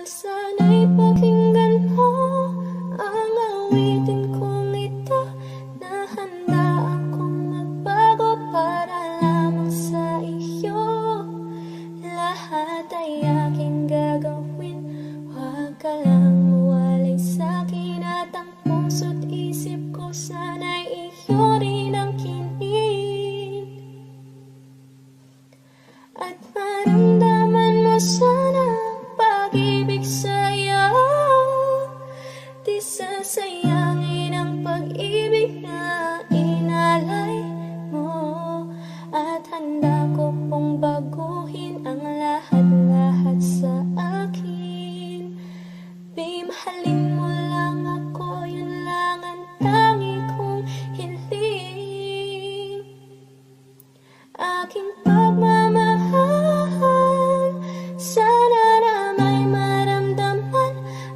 Sana'y pakinggan mo ang awitin kong ito, na handa akong magbago para lamang sa iyo. Lahat ay aking gagawin, huwag ka lang mawalay sa'kin. At ang puso't isip ko sana'y iyo rin ang kinig. At maramdaman mo sana pag-ibig sa'yo, di sasayangin ang pag-ibig na inalay mo. At handa ko pong baguhin ang lahat-lahat sa akin. Babe, mahalin mo lang ako, yun lang ang tangi kong hiling. Aking pagmamahal, sana na may maramdaman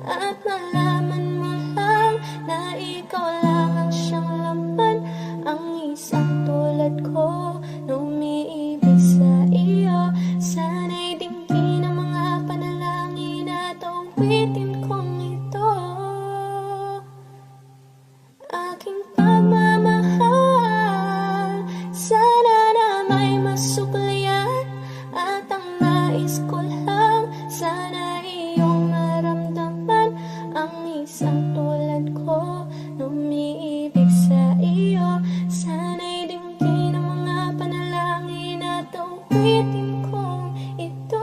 at malaman mo lang na ikaw lang ang siyang laman. Ang isang tulad ko na umiibig sa iyo, sana'y dinggin ang mga panalangin at awitin kong ito. Aking pagmamahal, sana na may masuklian, at ang nais ko lang sana iyong maramdaman. Ang isang tulad ko na umiibig sa iyo, sana'y dinggin ang mga panalangin at awitin kong ito.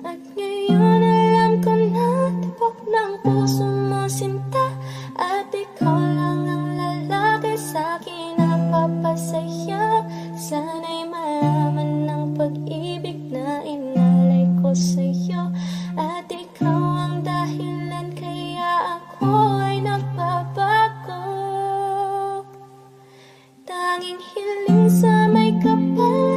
At ngayon alam ko na tibok ng puso mo sinta, at ikaw lang ang lalaki sa'kin na papasaya. Sana'y malaman ng pag-ibig na inalay ko sa'yo, at ikaw ang dahilan kaya ako ay nagbabago. Tanging hiling sa may kapal